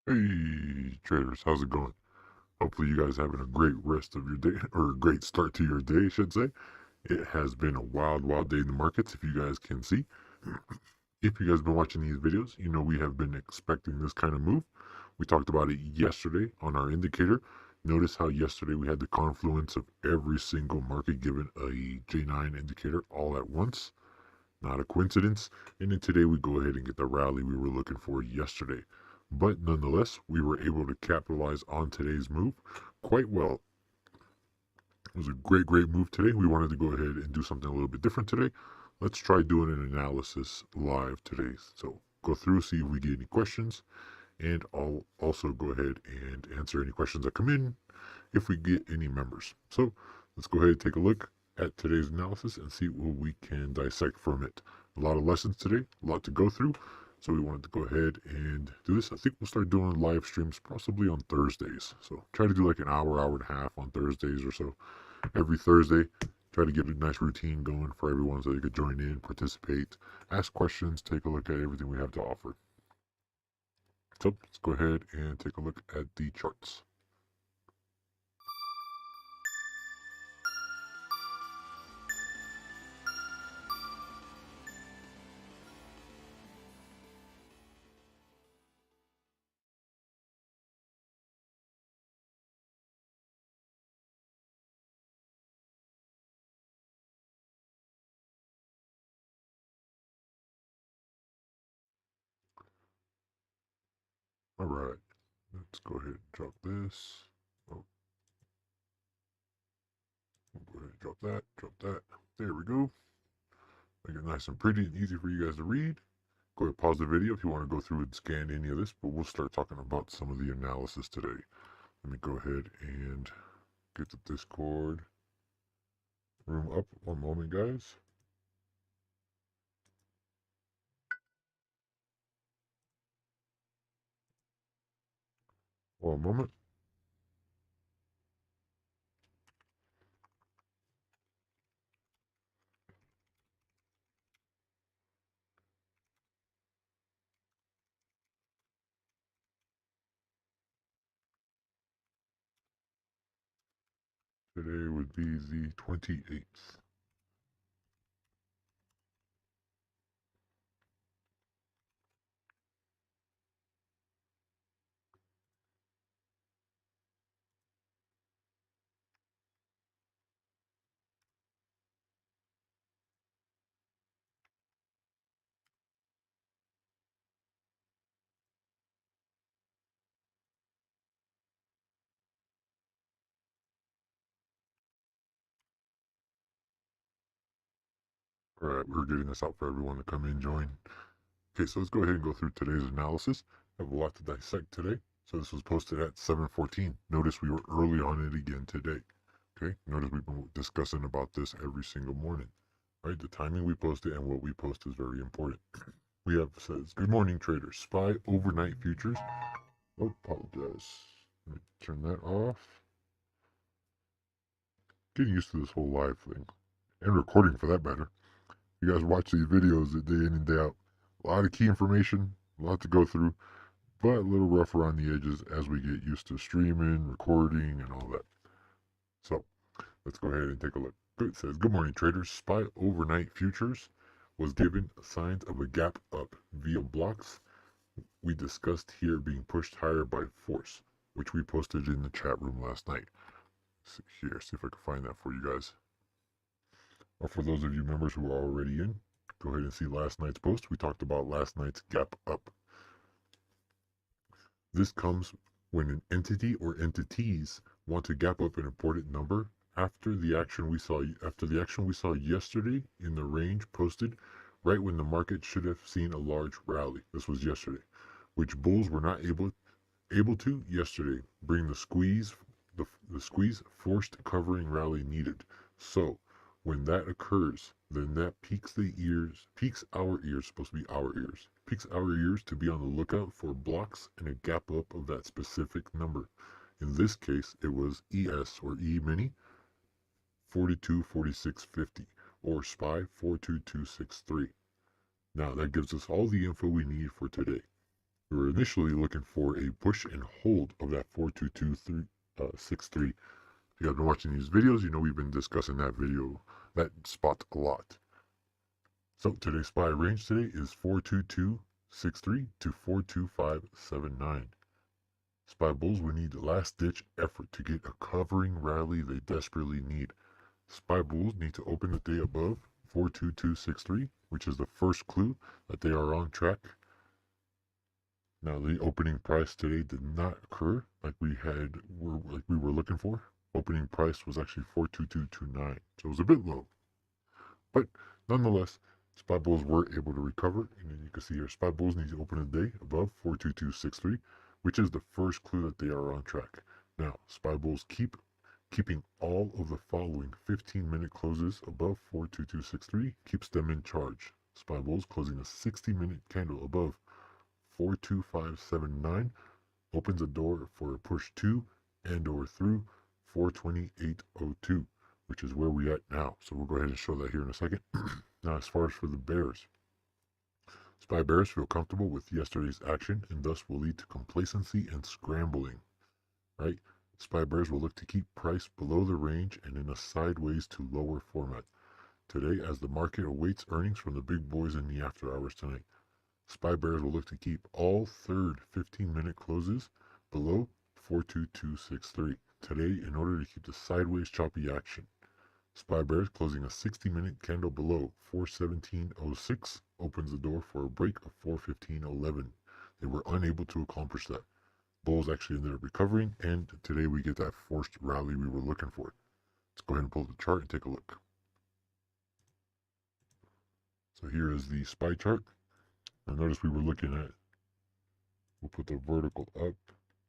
Hey traders, how's it going? Hopefully you guys having a great rest of your day, or a great start to your day, I should say. It has been a wild, wild day in the markets, if you guys can see. If you guys been watching these videos, you know we have been expecting this kind of move. We talked about it yesterday on our indicator. Notice how yesterday we had the confluence of every single market given a J9 indicator all at once. Not a coincidence. And then today we go ahead and get the rally we were looking for yesterday. But nonetheless, we were able to capitalize on today's move quite well. It was a great, great move today. We wanted to go ahead and do something a little bit different today. Let's try doing an analysis live today. So go through, see if we get any questions, and I'll also go ahead and answer any questions that come in if we get any members. So let's go ahead and take a look at today's analysis and see what we can dissect from it. A lot of lessons today, a lot to go through. So we wanted to go ahead and do this. I think we'll start doing live streams possibly on Thursdays. So try to do like an hour, hour and a half on Thursdays or so. Every Thursday, try to get a nice routine going for everyone so they could join in, participate, ask questions, take a look at everything we have to offer. So let's go ahead and take a look at the charts. All right, let's go ahead and drop this. Oh, we'll go ahead and drop that. There we go. Make it nice and pretty and easy for you guys to read. Go ahead and pause the video if you want to go through and scan any of this, but we'll start talking about some of the analysis today. Let me go ahead and get the Discord room up. One moment, guys. One moment. Today would be the 28th. All right, we're getting this out for everyone to come in, join. Okay, so let's go ahead and go through today's analysis. I have a lot to dissect today. So this was posted at 7:14. Notice we were early on it again today. Okay, notice we've been discussing about this every single morning. Right, the timing we post it and what we post is very important. We have says, good morning traders, SPY overnight futures. Oh, apologize. Let me turn that off. Getting used to this whole live thing. And recording for that matter. You guys watch these videos day in and day out. A lot of key information, a lot to go through, but a little rough around the edges as we get used to streaming, recording, and all that. So let's go ahead and take a look. It says, good morning traders. SPY overnight futures was given signs of a gap up via blocks we discussed here being pushed higher by force, which we posted in the chat room last night. See if I can find that for you guys. Or for those of you members who are already in, go ahead and see last night's post. We talked about last night's gap up. This comes when an entity or entities want to gap up an important number after the action we saw yesterday in the range posted right when the market should have seen a large rally. This was yesterday, which bulls were not able to yesterday bring the squeeze forced covering rally needed. So when that occurs, then that peaks our ears, supposed to be our ears, peaks our ears to be on the lookout for blocks and a gap up of that specific number. In this case, it was ES or E mini 424650 or SPY 42263. Now that gives us all the info we need for today. We were initially looking for a push and hold of that 42263. If you guys have been watching these videos, you know we've been discussing that spot a lot. So today's SPY range today is 42263 to 42579. SPY bulls will need last-ditch effort to get a covering rally they desperately need. SPY bulls need to open the day above 42263, which is the first clue that they are on track. Now, the opening price today did not occur like we were looking for. Opening price was actually 42229, so it was a bit low. But nonetheless, SPY bulls were able to recover, and then you can see here SPY bulls need to open the day above 42263, which is the first clue that they are on track. Now, SPY bulls keeping all of the following 15-minute closes above 42263 keeps them in charge. SPY bulls closing a 60-minute candle above 42579 opens a door for a push to and or through 42802, which is where we at now. So we'll go ahead and show that here in a second. Now, as far as for the bears, SPY bears feel comfortable with yesterday's action and thus will lead to complacency and scrambling, right? SPY bears will look to keep price below the range and in a sideways to lower format today as the market awaits earnings from the big boys in the after hours tonight. SPY bears will look to keep all third 15-minute closes below 42263 today in order to keep the sideways choppy action. SPY bears closing a 60-minute candle below 417.06 opens the door for a break of 415.11. They were unable to accomplish that. Bulls actually ended up recovering, and today we get that forced rally we were looking for. Let's go ahead and pull up the chart and take a look. So here is the SPY chart. Now notice we were looking at, we'll put the vertical up.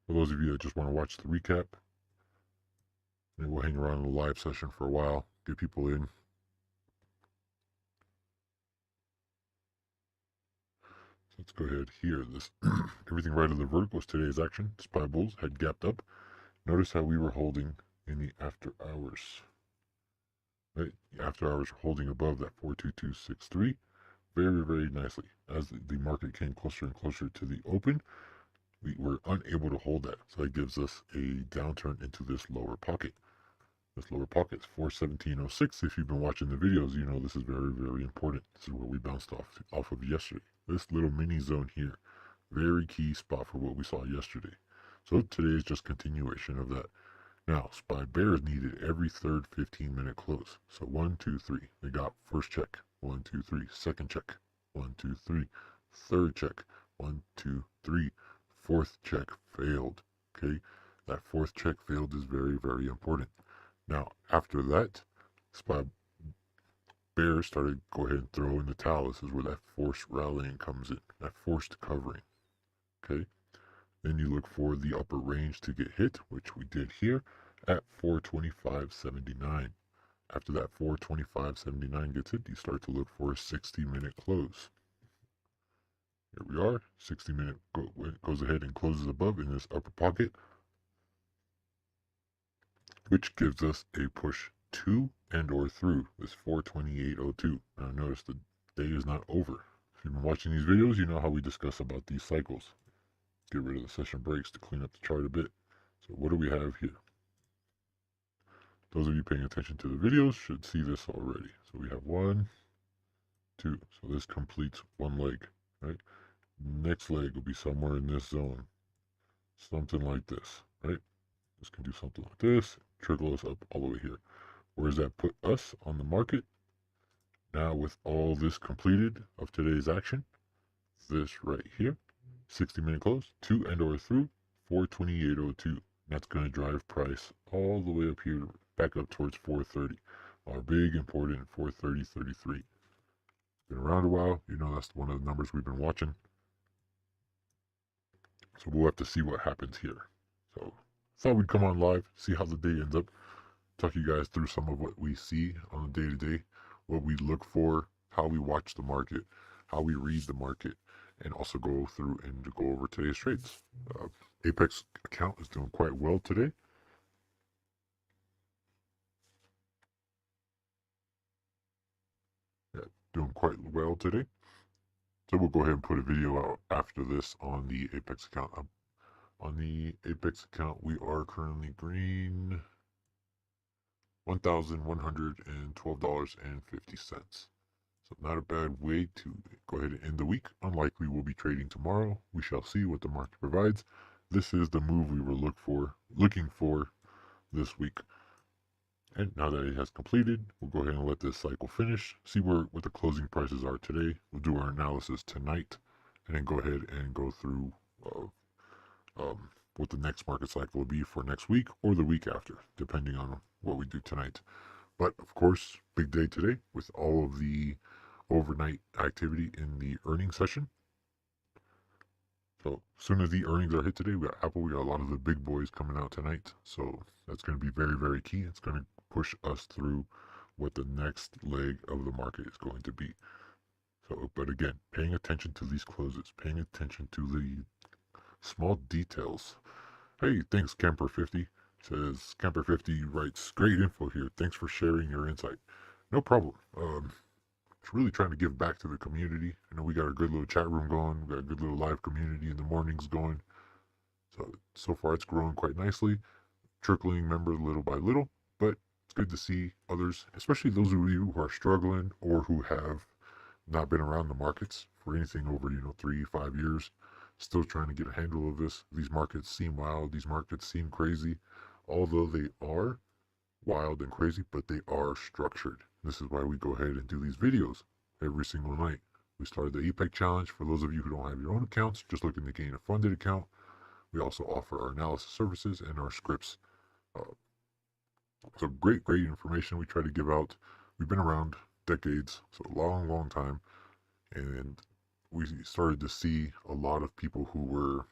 For those of you that just want to watch the recap, and we'll hang around in the live session for a while, get people in. So let's go ahead here. This everything right of the vertical is today's action. SPY bulls had gapped up. Notice how we were holding in the after hours. Right? The after hours were holding above that 42263 very, very nicely. As the market came closer and closer to the open, we were unable to hold that. So that gives us a downturn into this lower pocket. This lower pocket is 417.06. If you've been watching the videos, you know this is very, very important. This is where we bounced off of yesterday. This little mini zone here, very key spot for what we saw yesterday. So today is just continuation of that. Now, SPY bears needed every third 15-minute close. So 1, 2, 3. They got first check. 1, 2, 3. Second check. 1, 2, 3. Third check. 1, 2, 3. Fourth check failed. Okay, that fourth check failed is very, very important. Now, after that, SPY bears started go ahead and throw in the towel. This is where that forced rallying comes in, that forced covering. Okay, then you look for the upper range to get hit, which we did here at 425.79. After that 425.79 gets hit, you start to look for a 60-minute close. Here we are. 60-minute goes ahead and closes above in this upper pocket, which gives us a push to and or through this 428.02. Now notice the day is not over. If you've been watching these videos, you know how we discuss about these cycles. Get rid of the session breaks to clean up the chart a bit. So what do we have here? Those of you paying attention to the videos should see this already. So we have 1, 2. So this completes one leg, right? Next leg will be somewhere in this zone. Something like this, right? This can do something like this, trickle us up all the way here. Where does that put us on the market? Now with all this completed of today's action, this right here, 60-minute close, to and or through 428.02. That's going to drive price all the way up here, back up towards 430. Our big important 430.33. Been around a while, you know that's one of the numbers we've been watching. So we'll have to see what happens here. So thought we'd come on live, see how the day ends up, talk you guys through some of what we see on a day-to-day, what we look for, how we watch the market, how we read the market, and also go through and go over today's trades. Apex account is doing quite well today. Yeah, doing quite well today. So we'll go ahead and put a video out after this on the Apex account. On the Apex account, we are currently green $1,112.50. So not a bad way to go ahead and end the week. Unlikely we'll be trading tomorrow. We shall see what the market provides. This is the move we were looking for this week. And now that it has completed, we'll go ahead and let this cycle finish, see what the closing prices are today. We'll do our analysis tonight, and then go ahead and go through what the next market cycle will be for next week or the week after, depending on what we do tonight. But of course, big day today with all of the overnight activity in the earnings session. So as soon as the earnings are hit today, we got Apple, we got a lot of the big boys coming out tonight. So that's going to be very, very key. It's going to push us through what the next leg of the market is going to be. So, but again, paying attention to these closes, paying attention to the small details. Hey, thanks Camper50. Says Camper50 writes, great info here. Thanks for sharing your insight. No problem. Really trying to give back to the community. I know we got a good little chat room going. We got a good little live community in the mornings going. So far it's growing quite nicely, trickling members little by little. But it's good to see others, especially those of you who are struggling or who have not been around the markets for anything over 3-5 years, still trying to get a handle of this. These markets seem wild. These markets seem crazy, although they are wild and crazy, but they are structured. This is why we go ahead and do these videos every single night. We started the EPEC challenge. For those of you who don't have your own accounts, just looking to gain a funded account, we also offer our analysis services and our scripts. So great information we try to give out. We've been around decades, so a long time, and we started to see a lot of people who were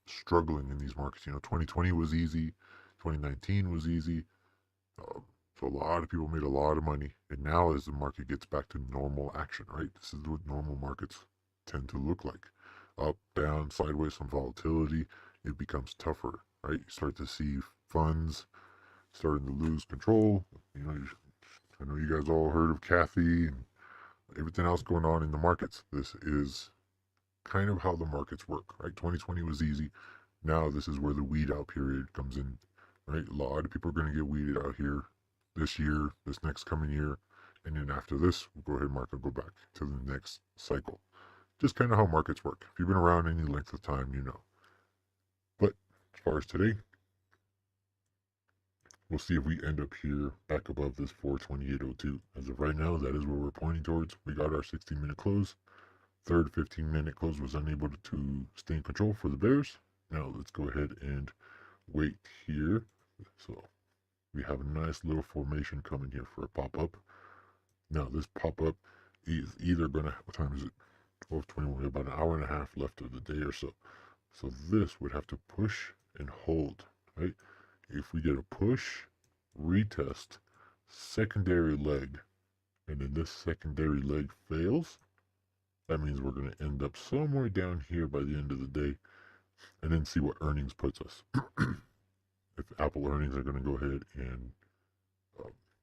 struggling in these markets. 2020 was easy, 2019 was easy. So a lot of people made a lot of money, and now as the market gets back to normal action, right? This is what normal markets tend to look like. Up, down, sideways, some volatility. It becomes tougher, right? You start to see funds starting to lose control. I know you guys all heard of Kathy and everything else going on in the markets. This is kind of how the markets work, right? 2020 was easy. Now this is where the weed out period comes in, right? A lot of people are going to get weeded out here this year, this next coming year, and then after this, we'll go ahead and market go back to the next cycle. Just kind of how markets work. If you've been around any length of time, you know. But as far as today, we'll see if we end up here back above this 428.02. As of right now, that is where we're pointing towards. We got our 16-minute close. Third 15-minute close was unable to stay in control for the bears. Now let's go ahead and wait here. So we have a nice little formation coming here for a pop-up. Now this pop-up is either gonna, what time is it? 12:21, about an hour and a half left of the day or so. So this would have to push and hold, right? If we get a push, retest, secondary leg, and then this secondary leg fails, that means we're going to end up somewhere down here by the end of the day, and then see what earnings puts us. If Apple earnings are going to go ahead and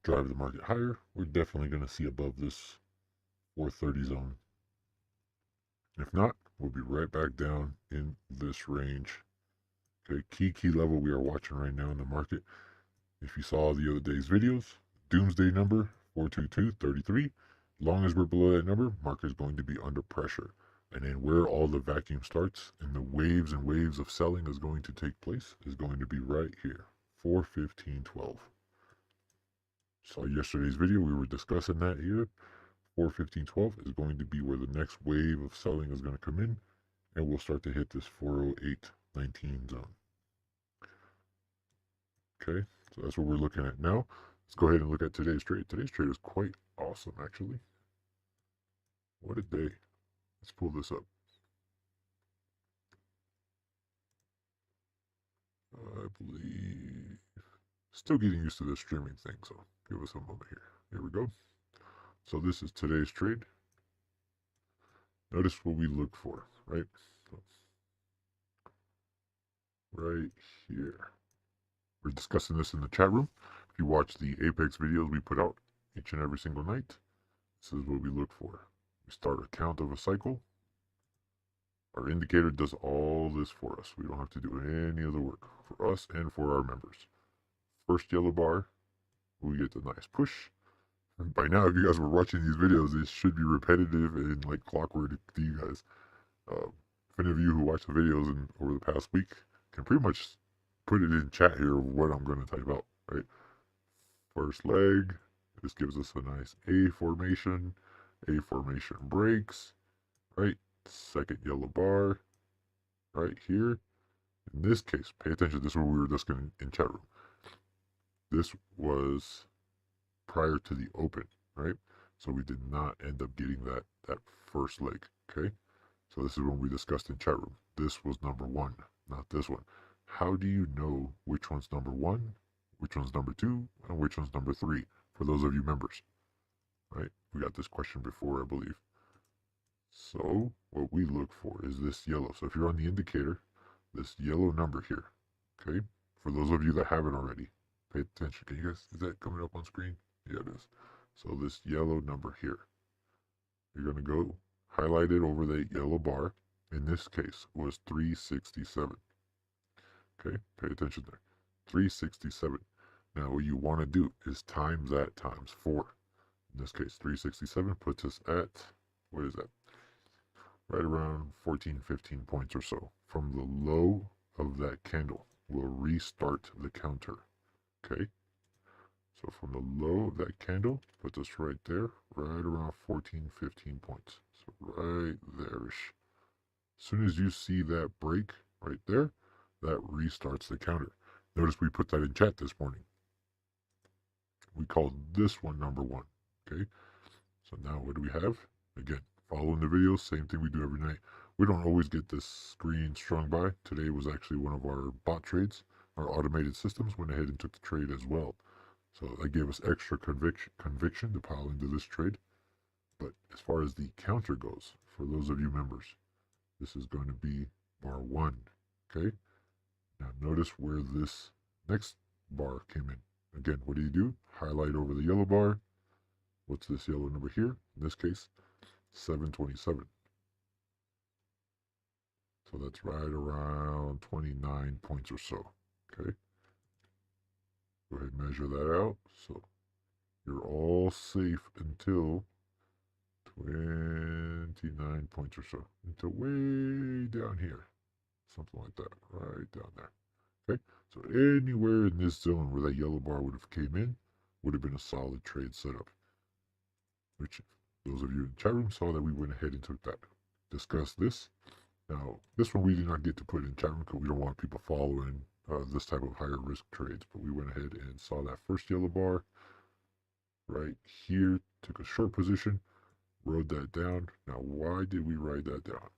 drive the market higher, we're definitely going to see above this 430 zone. If not, we'll be right back down in this range. Okay, key level we are watching right now in the market. If you saw the other day's videos, doomsday number 422.33. Long as we're below that number, market is going to be under pressure. And then where all the vacuum starts and the waves and waves of selling is going to take place is going to be right here, 415.12. Saw yesterday's video, we were discussing that here. 415.12 is going to be where the next wave of selling is going to come in, and we'll start to hit this 408.19 zone. Okay, so that's what we're looking at now. Let's go ahead and look at today's trade. Today's trade is quite awesome, actually. What a day. Let's pull this up. I believe, still getting used to this streaming thing, so give us a moment here. Here we go. So this is today's trade. Notice what we look for, right? So, right here. We're discussing this in the chat room. If you watch the Apex videos we put out each and every single night, this is what we look for. We start a count of a cycle. Our indicator does all this for us. We don't have to do any other work for us and for our members. First yellow bar, we get the nice push. And by now, if you guys were watching these videos, it should be repetitive and like clockwork to you guys. If any of you who watched the videos over the past week can pretty much put it in chat here of what I'm going to type out, right? First leg, this gives us a nice A formation breaks, right? Second yellow bar, right here. In this case, pay attention, this is what we were discussing in chat room. This was prior to the open, right? So we did not end up getting that first leg, okay? So this is when we discussed in chat room. This was number one, not this one. How do you know which one's number one, which one's number two, and which one's number three? For those of you members, right? We got this question before, I believe. So what we look for is this yellow. So if you're on the indicator, this yellow number here, okay? For those of you that have it already, pay attention. Can you guys, is that coming up on screen? Yeah, it is. So this yellow number here, you're going to go highlight it over that yellow bar. In this case, was 367. Okay, pay attention there. 367. Now what you want to do is times that times 4. In this case, 367 puts us at, what is that? Right around 14, 15 points or so. From the low of that candle, we'll restart the counter. Okay? So from the low of that candle, puts us right there, right around 14, 15 points. So right there-ish. As soon as you see that break right there, that restarts the counter. Notice we put that in chat this morning. We called this one number one. Okay? So now what do we have? Again, following the videos, same thing we do every night. We don't always get this screen strung by. Today was actually one of our bot trades. Our automated systems went ahead and took the trade as well. So that gave us extra conviction to pile into this trade. But as far as the counter goes, for those of you members, this is going to be bar 1. Okay? Now notice where this next bar came in. Again, what do? Highlight over the yellow bar. What's this yellow number here? In this case, 727. So that's right around 29 points or so. Okay? Go ahead and measure that out. So you're all safe until 29 points or so. Until way down here. Something like that. Right down there. Okay? So anywhere in this zone where that yellow bar would have came in would have been a solid trade setup. Which those of you in the chat room saw that we went ahead and took that. Discussed this. Now, this one we did not get to put in chat room because we don't want people following this type of higher risk trades. But we went ahead and saw that first yellow bar right here, took a short position, rode that down. Now, why did we ride that down?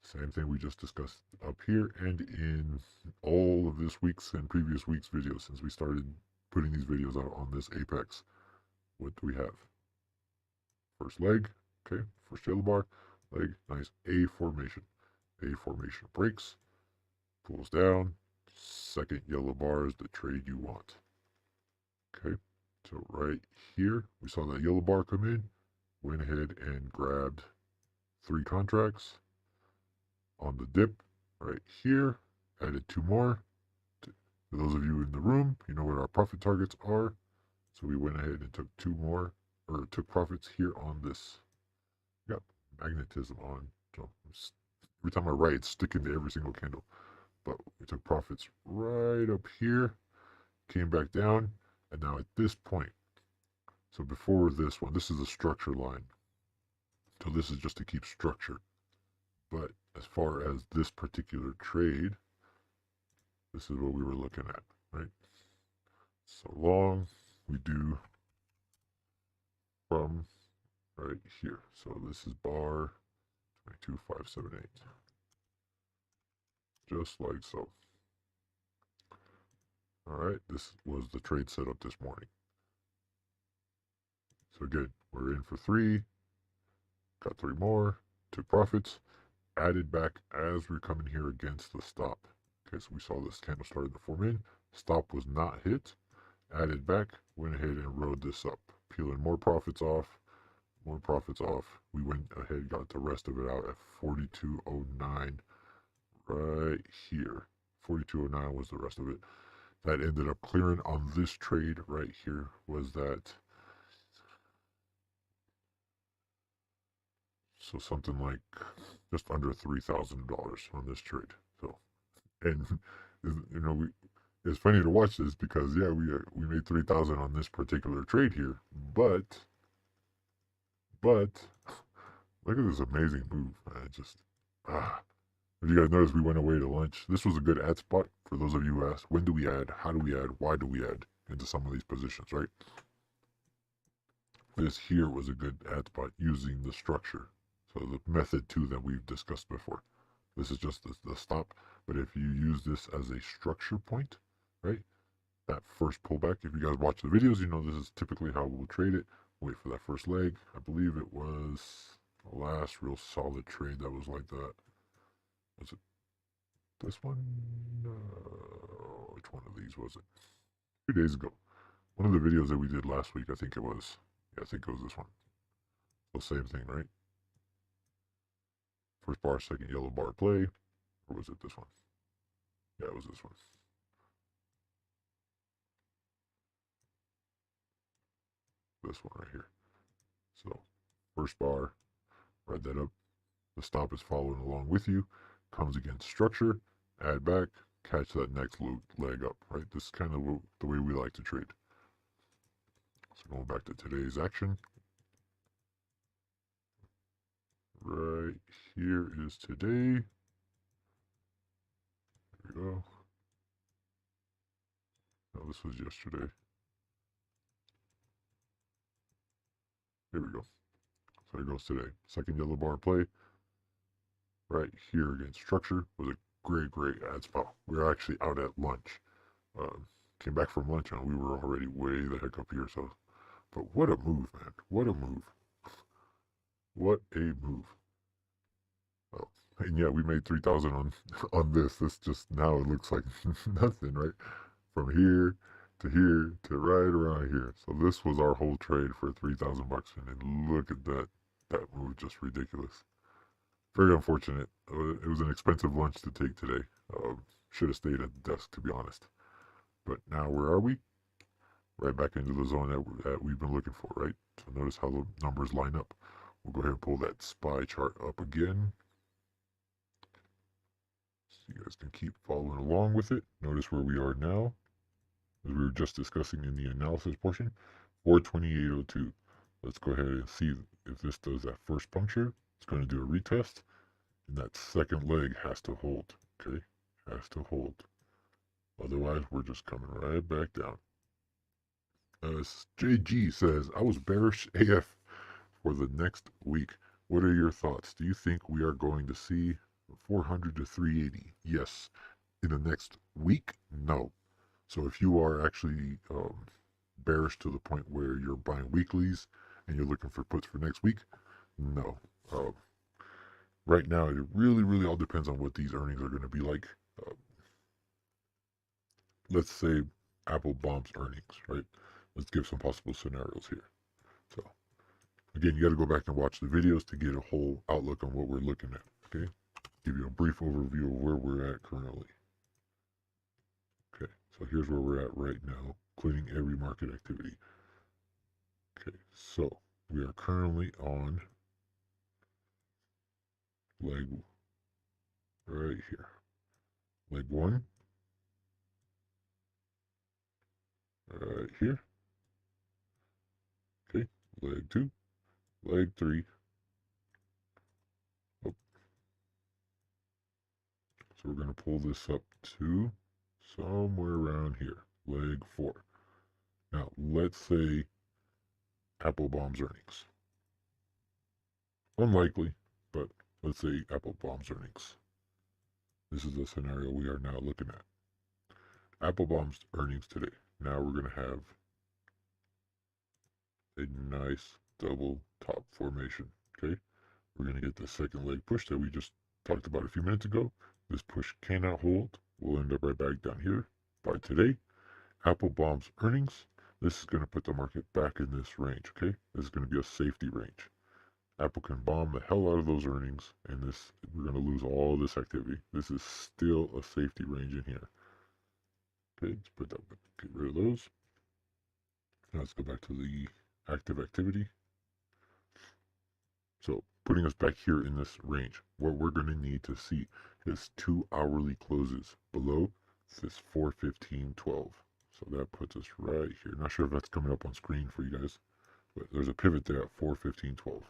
Same thing we just discussed up here and in all of this week's and previous week's videos since we started putting these videos out on this Apex. What do we have? First leg, okay, first yellow bar, leg, nice A formation. A formation breaks, pulls down, second yellow bar is the trade you want. Okay, so right here, we saw that yellow bar come in, went ahead and grabbed 3 contracts. On the dip, right here, added 2 more. For those of you in the room, you know what our profit targets are. So we went ahead and took 2 more, or took profits here on this. Got magnetism on. So every time I write, it's sticking to every single candle. But we took profits right up here, came back down, and now at this point, so before this one, this is a structure line. So this is just to keep structure. But as far as this particular trade, this is what we were looking at, right? So long, we do from right here. So this is bar 22578. Just like so. All right, this was the trade setup this morning. So again, we're in for 3, got 3 more, took profits, added back as we're coming here against the stop. Okay, so we saw this candle started to form in, stop was not hit, added back, went ahead and rode this up, peeling more profits off, more profits off. We went ahead, got the rest of it out at 42.09 right here. 42.09 was the rest of it. That ended up clearing on this trade right here. Was that so something like just under $3,000 on this trade. So, and you know, it's funny to watch this because yeah, we made 3,000 on this particular trade here, but look at this amazing move, man. Just ah. If you guys notice, we went away to lunch. This was a good ad spot for those of you who asked, when do we add? How do we add? Why do we add into some of these positions, right? This here was a good ad spot using the structure. So the method two that we've discussed before. This is just the stop. But if you use this as a structure point, right? That first pullback, if you guys watch the videos, you know this is typically how we'll trade it. Wait for that first leg. I believe it was the last real solid trade that was like that. Was it this one? Which one of these was it? 2 days ago. One of the videos that we did last week, I think it was. Yeah, I think it was this one. So same thing, right? First bar, second yellow bar play. Or was it this one? Yeah, it was this one. This one right here. So, first bar, write that up. The stop is following along with you. Comes against structure. Add back. Catch that next leg up, right? This is kind of the way we like to trade. So going back to today's action. Right here is today. There we go. No, this was yesterday. Here we go. So there goes today. Second yellow bar play. Right here against structure was a great ad spot. We were actually out at lunch. Came back from lunch and we were already way the heck up here. So, but what a move, man! What a move! What a move! Oh, and yeah, we made 3,000 on on this. This just now it looks like nothing, right? From here to right around here. So this was our whole trade for 3,000 bucks, and then look at that. That move just ridiculous. Very unfortunate. It was an expensive lunch to take today. Should have stayed at the desk, to be honest. But now where are we? Right back into the zone that we've been looking for, right? So notice how the numbers line up. We'll go ahead and pull that SPY chart up again. So you guys can keep following along with it. Notice where we are now, as we were just discussing in the analysis portion, 428.02. Let's go ahead and see if this does that first puncture. It's going to do a retest, and that second leg has to hold, okay? Has to hold. Otherwise, we're just coming right back down. JG says, I was bearish AF for the next week. What are your thoughts? Do you think we are going to see 400 to 380? Yes. In the next week? No. So if you are actually bearish to the point where you're buying weeklies and you're looking for puts for next week, no. Right now, it really all depends on what these earnings are going to be like. Let's say Apple bombs earnings, right? Let's give some possible scenarios here. So, again, you got to go back and watch the videos to get a whole outlook on what we're looking at, okay? Give you a brief overview of where we're at currently. Okay, so here's where we're at right now, including every market activity. Okay, so we are currently on leg right here. Leg one, right here. Okay, leg two, leg three. Oh. So we're going to pull this up to somewhere around here, leg four. Now, let's say Apple bombs earnings. Unlikely, but let's say Apple bombs earnings. This is the scenario we are now looking at. Apple bombs earnings today. Now we're going to have a nice double top formation, okay? We're going to get the second leg push that we just talked about a few minutes ago. This push cannot hold. We'll end up right back down here. By today, Apple bombs earnings. This is going to put the market back in this range, okay? This is going to be a safety range. Apple can bomb the hell out of those earnings, and we're going to lose all this activity. This is still a safety range in here. Okay, let's put that, get rid of those. Now let's go back to the active activity. So putting us back here in this range, what we're going to need to see is 2 hourly closes below this 415.12. So that puts us right here. Not sure if that's coming up on screen for you guys, but there's a pivot there at 415.12.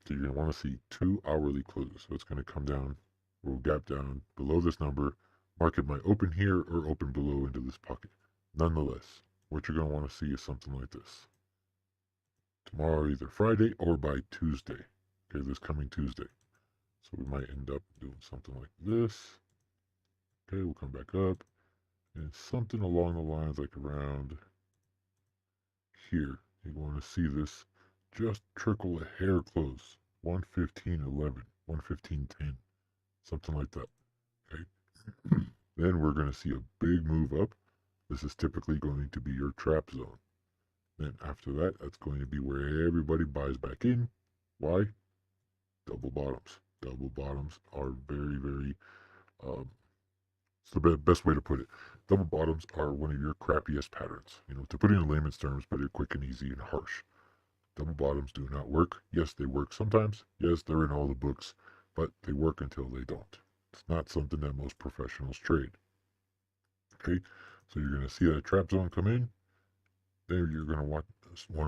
So you're going to want to see 2 hourly closes. So it's going to come down, we'll gap down below this number. Market might open here or open below into this pocket. Nonetheless, what you're going to want to see is something like this. Tomorrow, either Friday or by Tuesday. Okay, this coming Tuesday. So we might end up doing something like this. Okay, we'll come back up. And something along the lines like around here. You want to see this just trickle a hair close. 115.11, 115.10, something like that. Okay. Then we're going to see a big move up. This is typically going to be your trap zone. Then after that, that's going to be where everybody buys back in. Why? Double bottoms. Double bottoms are very, very, it's the best way to put it. Double bottoms are one of your crappiest patterns. You know, to put it in layman's terms, but they're quick and easy and harsh. Double bottoms do not work. Yes, they work sometimes. Yes, they're in all the books, but they work until they don't. It's not something that most professionals trade. Okay, so you're going to see that trap zone come in. Then you're going to want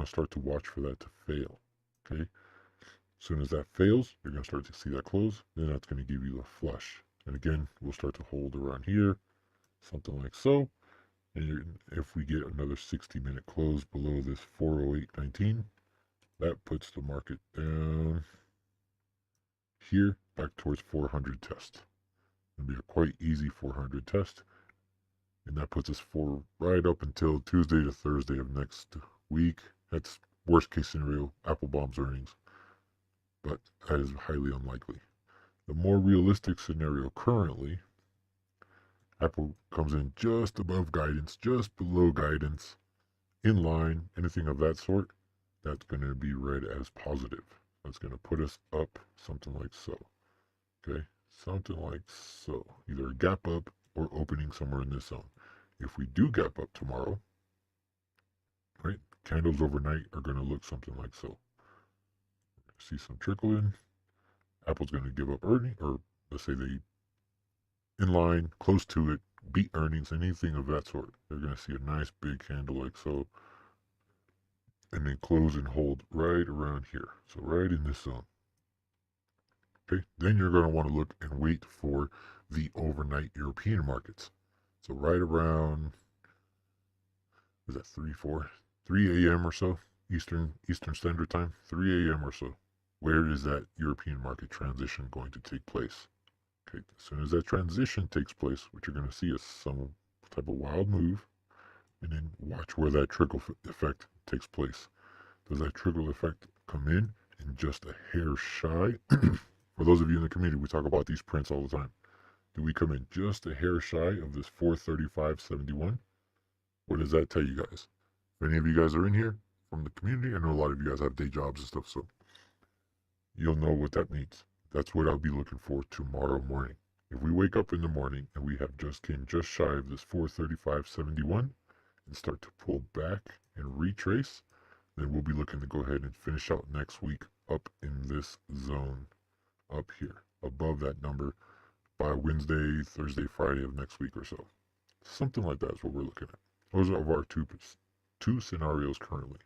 to start to watch for that to fail. Okay, as soon as that fails, you're going to start to see that close. Then that's going to give you the flush. And again, we'll start to hold around here, something like so. And if we get another 60-minute close below this 408.19, that puts the market down here back towards 400 test. It'll be a quite easy 400 test. And that puts us for right up until Tuesday to Thursday of next week. That's worst case scenario, Apple bombs earnings. But that is highly unlikely. The more realistic scenario currently, Apple comes in just above guidance, just below guidance, in line, anything of that sort, that's going to be read as positive. That's going to put us up something like so. Okay, something like so. Either a gap up or opening somewhere in this zone. If we do gap up tomorrow, right, candles overnight are going to look something like so. See some trickle in. Apple's going to give up earning, or let's say they in line, close to it, beat earnings, anything of that sort. They're going to see a nice big candle like so, and then close and hold right around here. So right in this zone. Okay, then you're going to want to look and wait for the overnight European markets. So right around, is that 3 a.m. or so, Eastern Standard Time, 3 a.m. or so. Where is that European market transition going to take place? Okay, as soon as that transition takes place, what you're going to see is some type of wild move, and then watch where that trickle effect takes place. Does that trickle effect come in and just a hair shy? For those of you in the community, we talk about these prints all the time. Do we come in just a hair shy of this 435.71? What does that tell you guys? If any of you guys are in here from the community, I know a lot of you guys have day jobs and stuff, so you'll know what that means. That's what I'll be looking for tomorrow morning. If we wake up in the morning and we have just came just shy of this 435.71 and start to pull back and retrace, then we'll be looking to go ahead and finish out next week up in this zone up here above that number by Wednesday, Thursday, Friday of next week or so. Something like that is what we're looking at. Those are our two scenarios currently.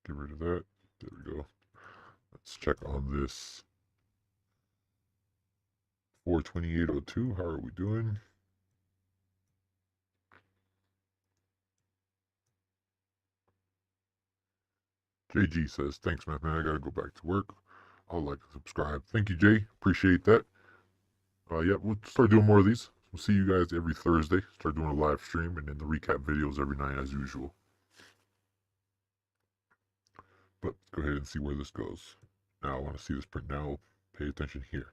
Get rid of that. There we go. Let's check on this 428.02. How are we doing? JG says, thanks, man. I got to go back to work. I'll like and subscribe. Thank you, Jay. Appreciate that. Yeah, we'll start doing more of these. We'll see you guys every Thursday. Start doing a live stream and then the recap videos every night as usual. But let's go ahead and see where this goes. Now I want to see this print. Now pay attention here.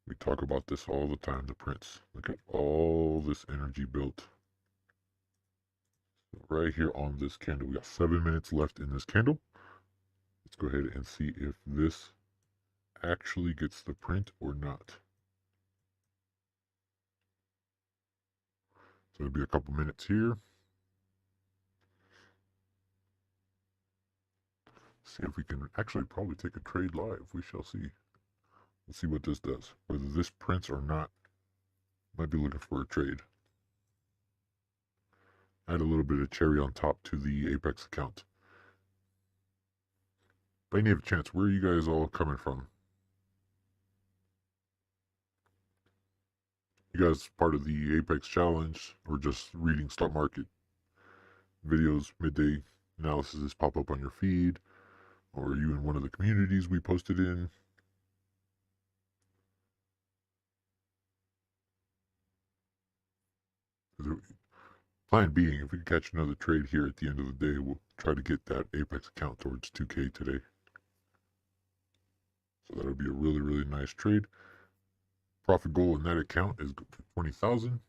We talk about this all the time, the prints. Look at all this energy built. Right here on this candle, we got 7 minutes left in this candle. Let's go ahead and see if this actually gets the print or not. So it'll be a couple minutes here. See if we can actually probably take a trade live. We shall see. Let's see what this does. Whether this prints or not. Might be looking for a trade. Add a little bit of cherry on top to the Apex account. By any chance, where are you guys all coming from? You guys part of the Apex challenge or just reading stock market videos, midday analysis pop up on your feed? Or are you in one of the communities we posted in? Plan being, if we can catch another trade here at the end of the day, we'll try to get that Apex account towards 2K today. So that'll be a really, really nice trade. Profit goal in that account is 20,000.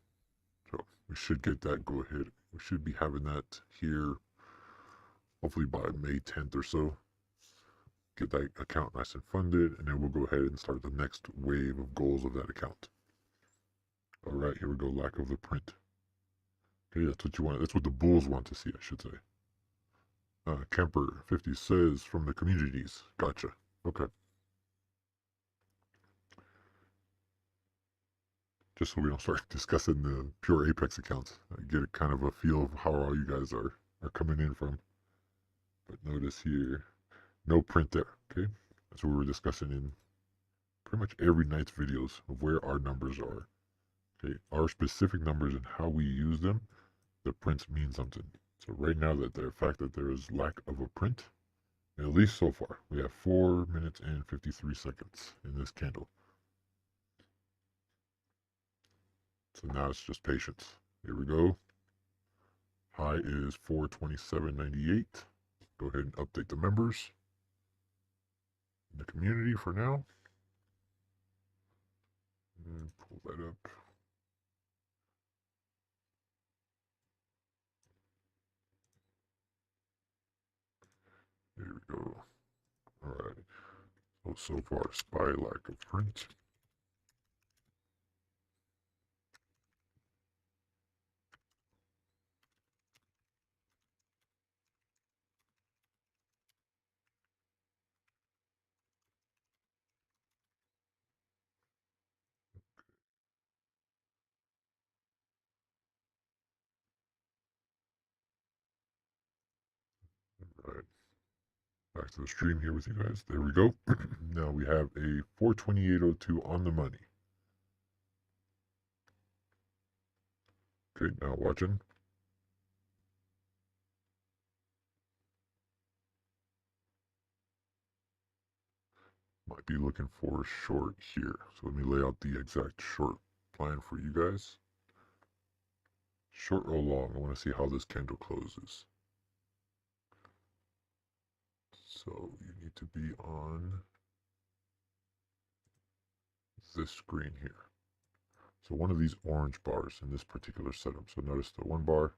So we should get that go ahead. We should be having that here hopefully by May 10th or so. Get that account nice and funded, and then we'll go ahead and start the next wave of goals of that account. All right, here we go. Lack of the print. Okay, that's what you want. That's what the bulls want to see, I should say. Kemper 50 says from the communities. Gotcha. Okay. Just so we don't start discussing the pure Apex accounts. I get a kind of a feel of how all you guys are coming in from. But notice here, no print there. Okay, that's what we were discussing in pretty much every night's videos of where our numbers are. Okay, our specific numbers and how we use them, the prints mean something. So right now, that the fact that there is lack of a print, at least so far, we have 4 minutes and 53 seconds in this candle. So now it's just patience. Here we go. High is 427.98. Go ahead and update the members in the community for now. And pull that up. Here we go. All right. So far, SPY lack of print. All right. Back to the stream here with you guys. There we go. Now we have a 428.02 on the money. Okay, now watching. Might be looking for a short here. So let me lay out the exact short plan for you guys. Short or long, I want to see how this candle closes. So you need to be on this screen here. So one of these orange bars in this particular setup. So notice the one bar,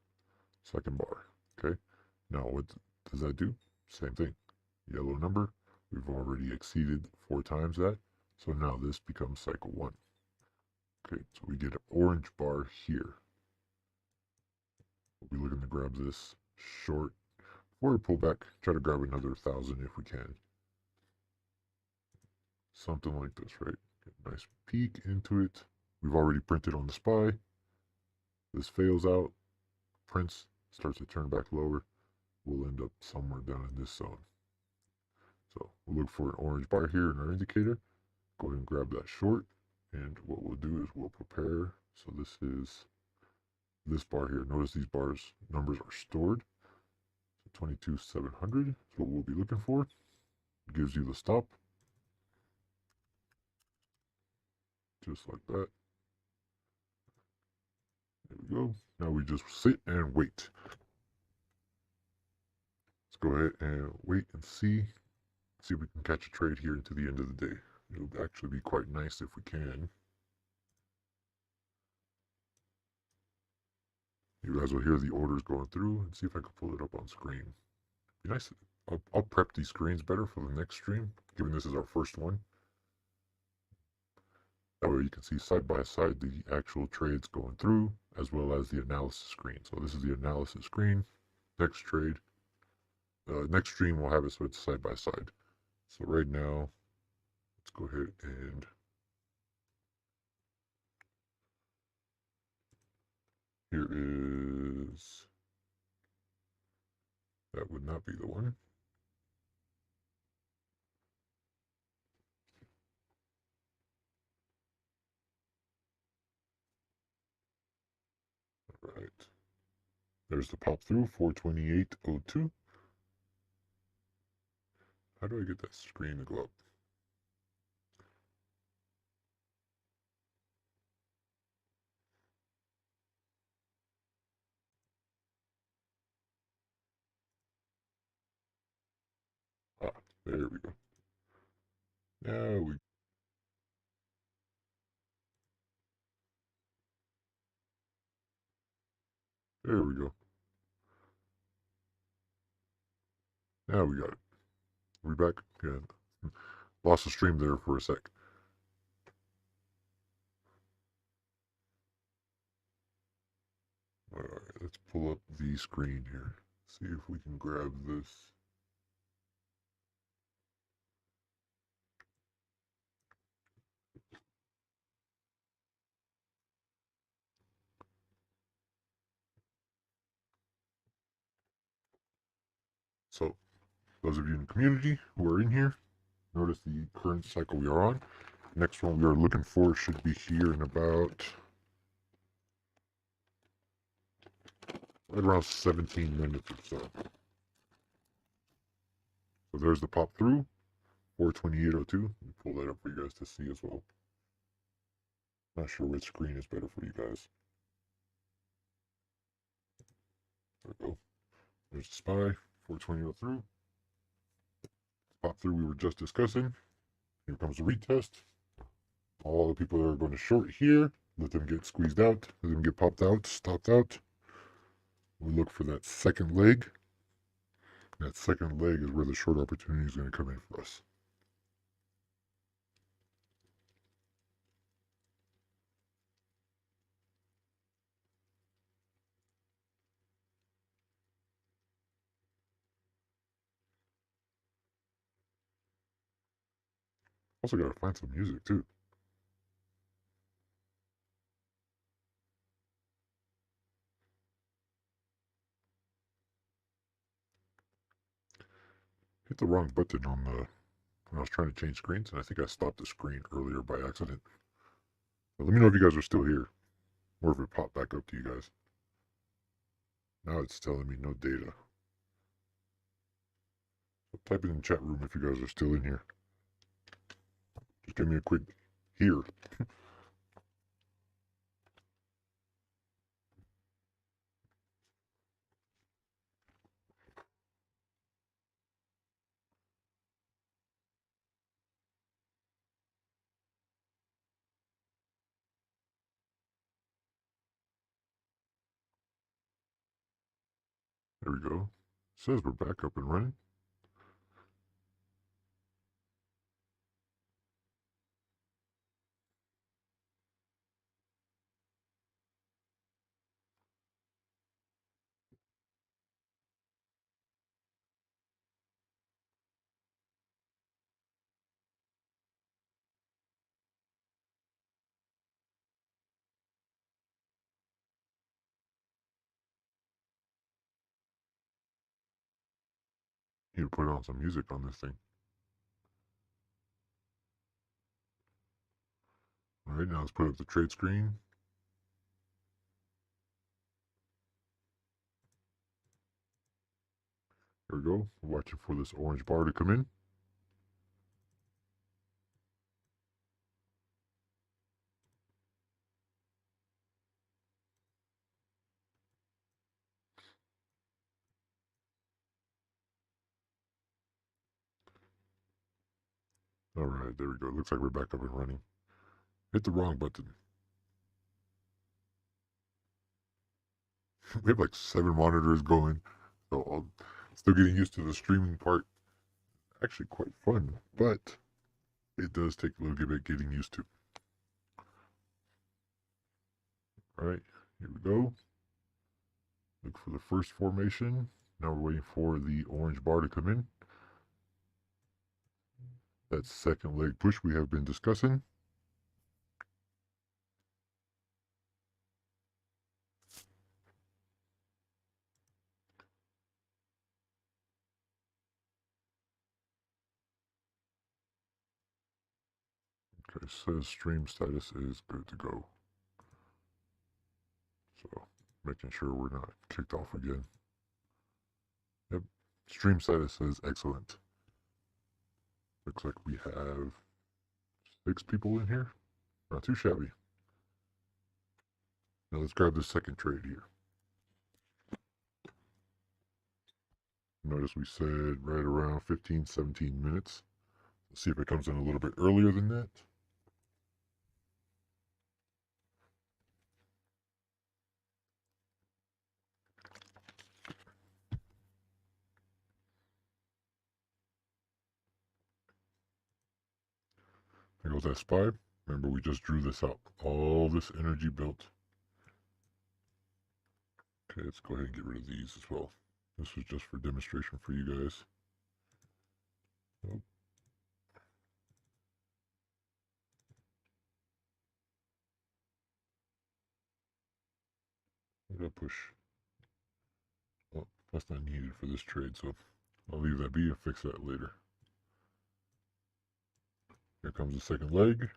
second bar. Okay. Now what does that do? Same thing. Yellow number. We've already exceeded 4 times that. So now this becomes cycle 1. Okay, so we get an orange bar here. We'll be looking to grab this short before we pull back. Try to grab another 1,000 if we can. Something like this, right? Get a nice peek into it. We've already printed on the SPY. This fails out. Prints starts to turn back lower. We'll end up somewhere down in this zone. So we'll look for an orange bar here in our indicator. Go ahead and grab that short. And what we'll do is we'll prepare. So this is this bar here. Notice these bars numbers are stored. So 22,700 is what we'll be looking for. It gives you the stop. Just like that. There we go. Now we just sit and wait. Let's go ahead and wait and see. See if we can catch a trade here into the end of the day. It'll actually be quite nice if we can. You guys will hear the orders going through and see if I can pull it up on screen. Be nice. I'll prep these screens better for the next stream, given this is our first one. That way you can see side by side the actual trades going through, as well as the analysis screen. So this is the analysis screen. Next trade. Next stream we'll have it so it's side by side. So right now, let's go ahead and here is, that would not be the one. All right. There's the pop through, 428.02. How do I get that screen to go up? Ah, there we go. Now we, there we go. Now we got it. Are we back? Yeah. Lost the stream there for a sec. All right, let's pull up the screen here. See if we can grab this. So, those of you in the community who are in here, notice the current cycle we are on. Next one we are looking for should be here in about right around 17 minutes or so. So there's the pop through, 428.02. Pull that up for you guys to see as well. Not sure which screen is better for you guys. There we go. There's the SPY, 420.03. Pop through we were just discussing. Here comes the retest. All the people that are going to short here, let them get squeezed out, let them get popped out, stopped out. We look for that second leg. That second leg is where the short opportunity is going to come in for us. Also got to find some music too. Hit the wrong button on the when I was trying to change screens, and I think I stopped the screen earlier by accident. But let me know if you guys are still here, or if it popped back up to you guys. Now it's telling me no data. So type it in the chat room if you guys are still in here. Just give me a quick here. There we go. Says we're back up and running. Need to put on some music on this thing. All right, now let's put up the trade screen. There we go. We're watching for this orange bar to come in. All right, there we go. Looks like we're back up and running. Hit the wrong button. We have like 7 monitors going, so I'm still getting used to the streaming part. Actually, quite fun, but it does take a little bit getting used to. All right, here we go. Look for the first formation. Now we're waiting for the orange bar to come in. That second leg push we have been discussing. Okay, says stream status is good to go. So making sure we're not kicked off again. Yep, stream status says excellent. Looks like we have 6 people in here. Not too shabby. Now let's grab the second trade here. Notice we said right around 15, 17 minutes. Let's see if it comes in a little bit earlier than that. There goes that SPY. Remember, we just drew this out. All this energy built. Okay, let's go ahead and get rid of these as well. This was just for demonstration for you guys. Oh. I'm gonna push. Oh, that's not needed for this trade, so I'll leave that be and fix that later. Here comes the second leg.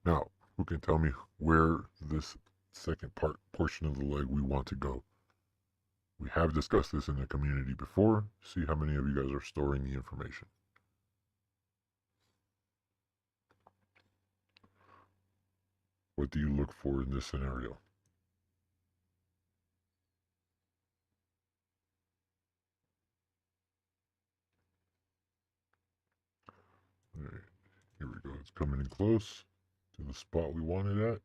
Now, who can tell me where this second portion of the leg we want to go? We have discussed this in the community before. See how many of you guys are storing the information. What do you look for in this scenario? All right, here we go. It's coming in close to the spot we wanted at.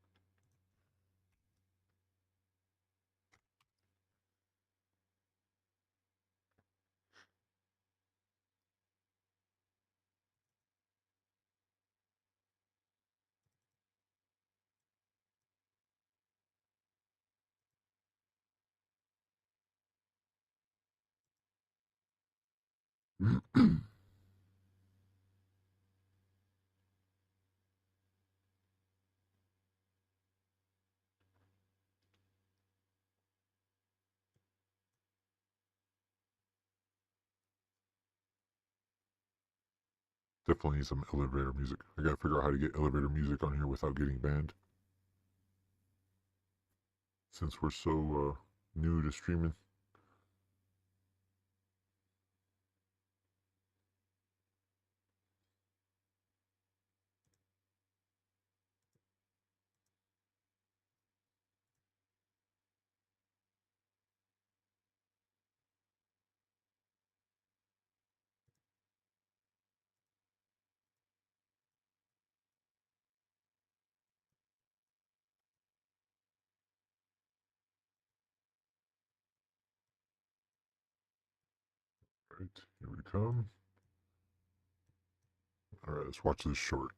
Definitely need some elevator music. I gotta figure out how to get elevator music on here without getting banned. Since we're so new to streaming. Right, here we come. All right, let's watch this short.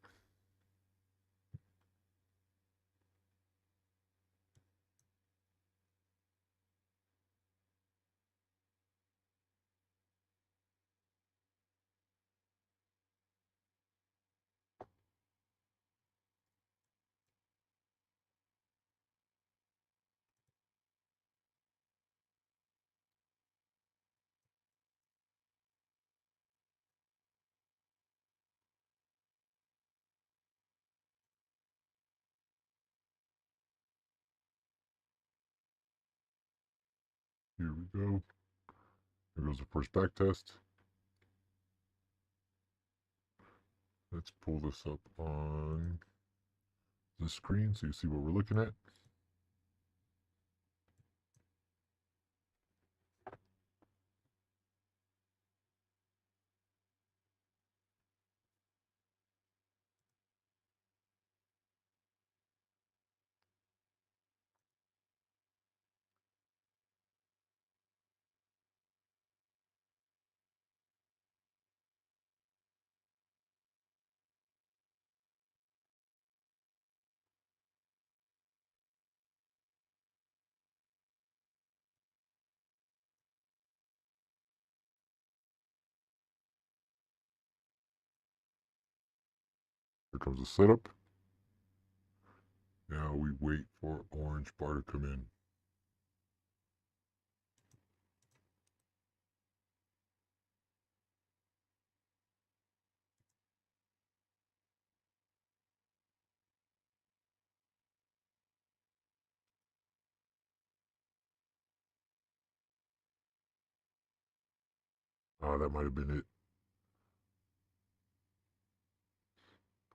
Here we go. Here goes the first back test. Let's pull this up on the screen so you see what we're looking at. comes the setup. Now we wait for orange bar to come in. That might have been it.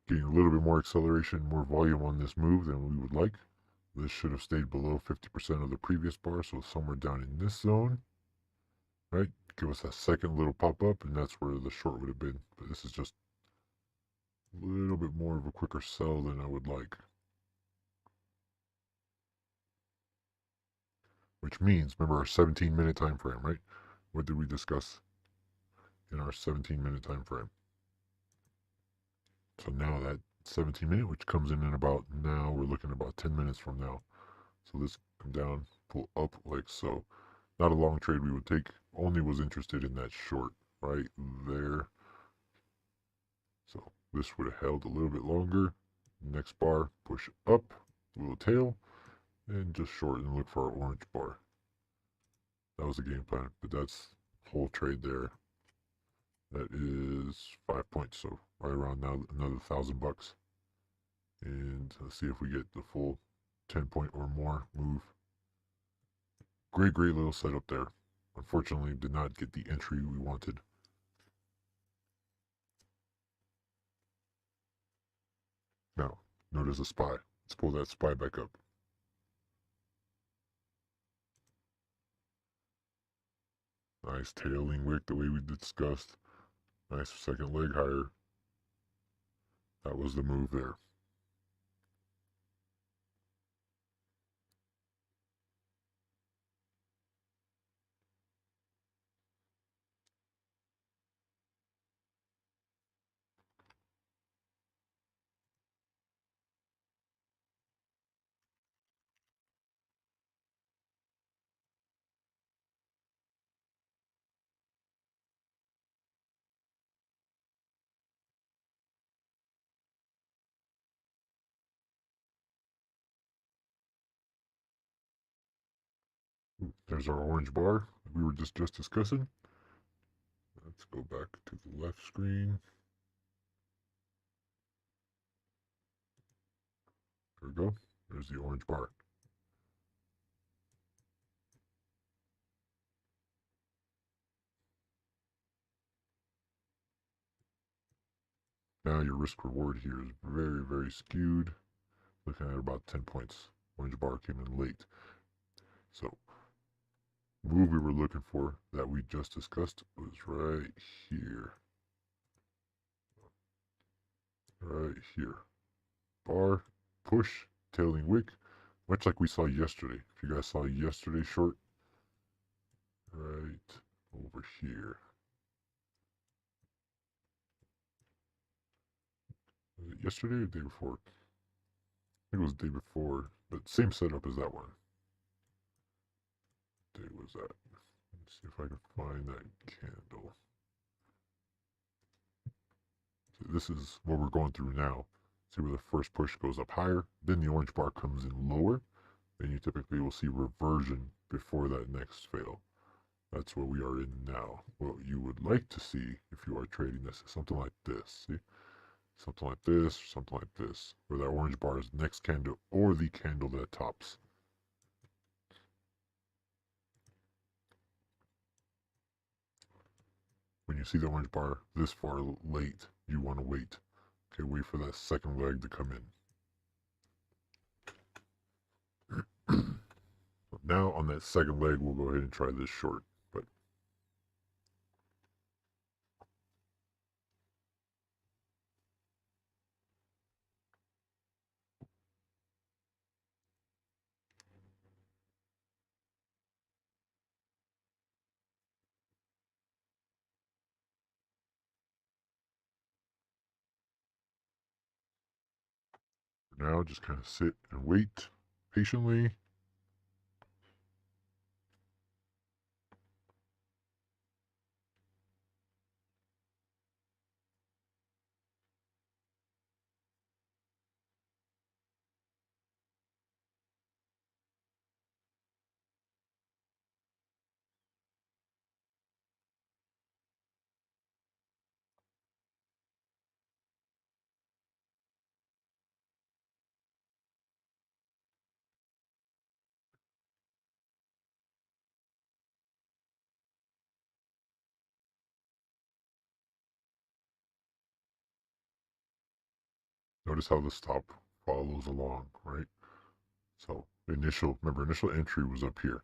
Getting a little bit more acceleration, more volume on this move than we would like. This should have stayed below 50% of the previous bar, so somewhere down in this zone, right? Give us a second little pop-up, and that's where the short would have been. But this is just a little bit more of a quicker sell than I would like. Which means, remember our 17-minute time frame, right? What did we discuss in our 17-minute time frame? So now that 17-minute, which comes in about now, we're looking at about 10 minutes from now. So this come down, pull up like so. Not a long trade we would take. Only was interested in that short right there. So this would have held a little bit longer. Next bar, push up, little tail, and just short and look for our orange bar. That was the game plan, but that's whole trade there. That is 5 points, so right around now another $1,000. And let's see if we get the full 10-point or more move. Great little setup there. Unfortunately, did not get the entry we wanted. Now, notice a SPY. Let's pull that SPY back up. Nice tailing wick the way we discussed. Nice second leg higher. That was the move there. There's our orange bar we were just discussing. Let's go back to the left screen. There we go. There's the orange bar. Now your risk reward here is very skewed. Looking at about 10 points. Orange bar came in late. So, move we were looking for that we just discussed was right here. Right here. Bar, push, tailing wick, much like we saw yesterday. If you guys saw yesterday's short, right over here. Was it yesterday or the day before? I think it was the day before, but same setup as that one. What day was that? Let's see if I can find that candle. So this is what we're going through now. See where the first push goes up higher, then the orange bar comes in lower, then you typically will see reversion before that next fail. That's what we are in now. What you would like to see if you are trading this is something like this. See? Something like this, something like this, where that orange bar is the next candle or the candle that tops. When you see the orange bar this far late, you want to wait. Okay, wait for that second leg to come in. Now on that second leg, we'll go ahead and try this short. But for now, just kind of sit and wait patiently. Notice how the stop follows along, right? So remember, initial entry was up here.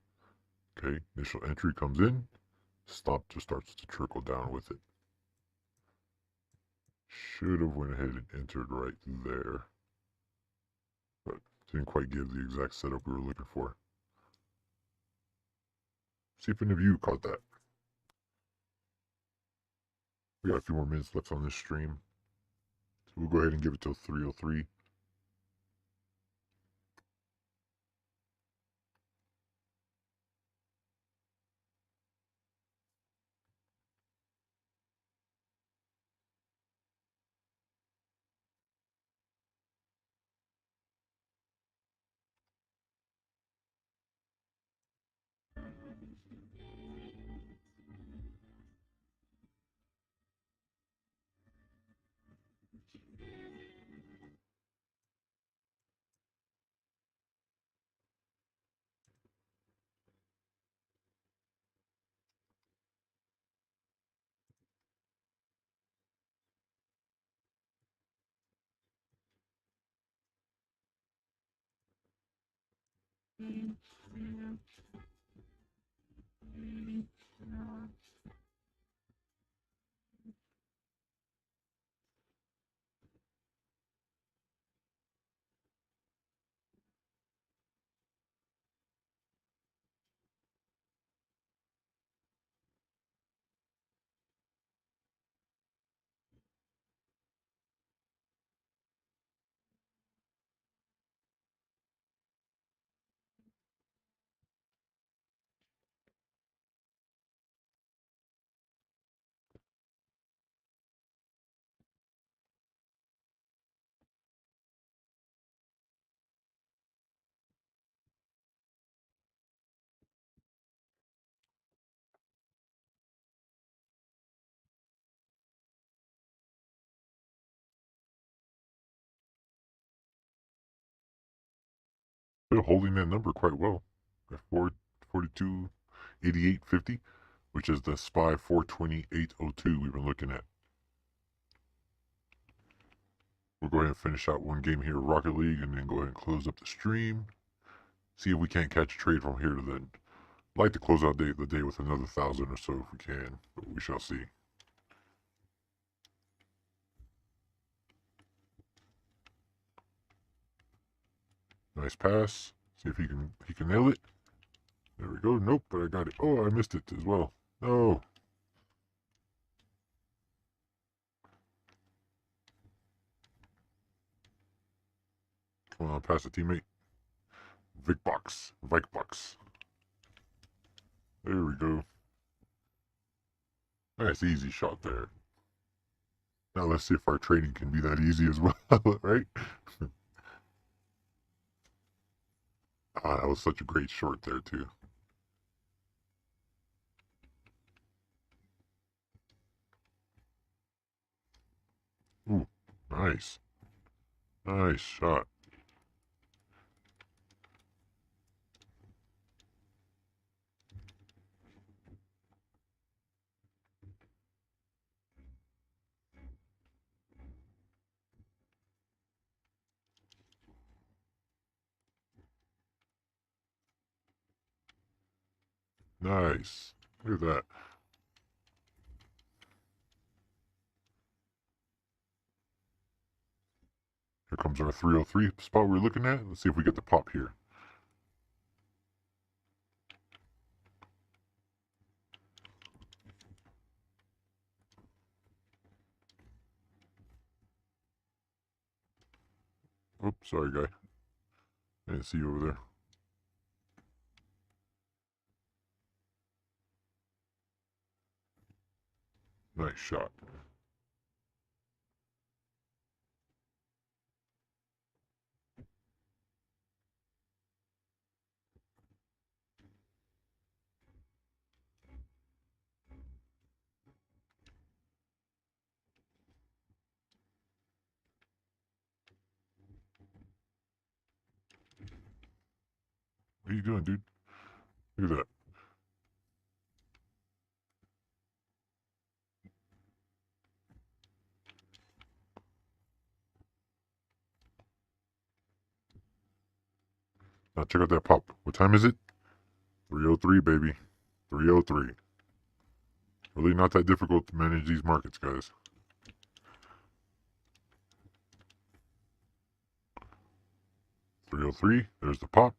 Okay, initial entry comes in, stop just starts to trickle down with it. Should have went ahead and entered right there, but didn't quite give the exact setup we were looking for. See if any of you caught that. We got a few more minutes left on this stream, so we'll go ahead and give it till 3:03. They're holding that number quite well at 442.8850, which is the SPY 428.02 we've been looking at. We'll go ahead and finish out one game here, Rocket League, and then go ahead and close up the stream. See if we can't catch a trade from here to then. I'd like to close out the day with another 1,000 or so if we can, but we shall see. Nice pass. See if he can nail it. There we go. Nope, but I got it. Oh, I missed it as well. No. Come on, pass the teammate. Vic box. There we go. Nice easy shot there. Now let's see if our trading can be that easy as well, right? That was such a great short there too. Ooh, nice. Nice shot. Nice. Look at that. Here comes our 303 spot we're looking at. Let's see if we get the pop here. Oops, sorry, guy. I didn't see you over there. Nice shot. What are you doing, dude? Look at that. Now check out that pop. What time is it? 3:03, baby. 3:03. Really not that difficult to manage these markets, guys. 3:03. There's the pop.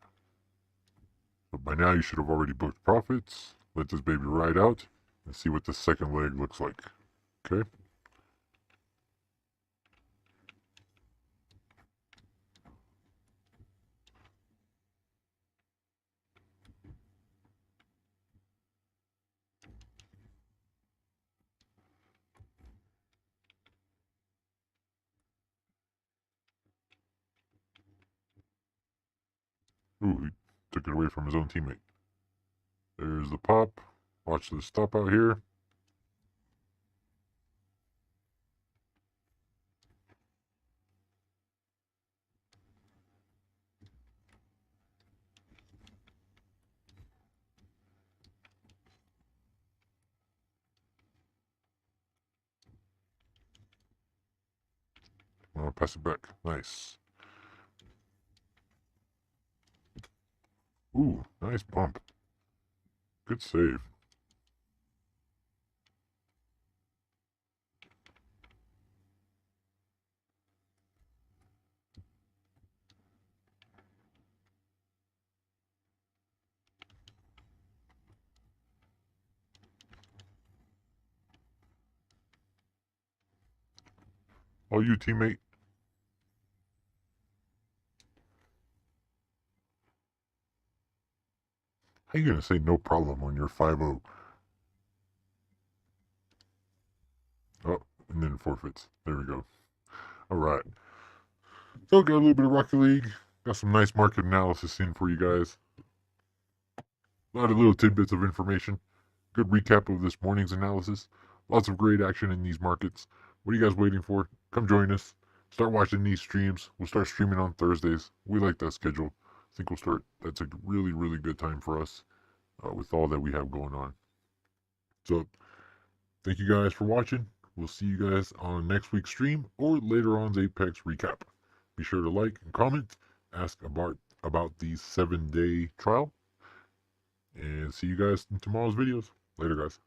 But by now you should have already booked profits. Let this baby ride out and see what the second leg looks like. Okay? Ooh, he took it away from his own teammate. There's the pop. Watch the stop out here. I'm gonna pass it back. Nice. Ooh, nice bump. Good save. All you, teammate. How you gonna say no problem when you're 5-0? Oh, and then forfeits. There we go. Alright. So got a little bit of Rocket League. Got some nice market analysis in for you guys. A lot of little tidbits of information. Good recap of this morning's analysis. Lots of great action in these markets. What are you guys waiting for? Come join us. Start watching these streams. We'll start streaming on Thursdays. We like that schedule. I think we'll start. That's a really, really good time for us with all that we have going on. So, thank you guys for watching. We'll see you guys on next week's stream or later on's Apex recap. Be sure to like and comment. Ask about the 7-day trial. And see you guys in tomorrow's videos. Later, guys.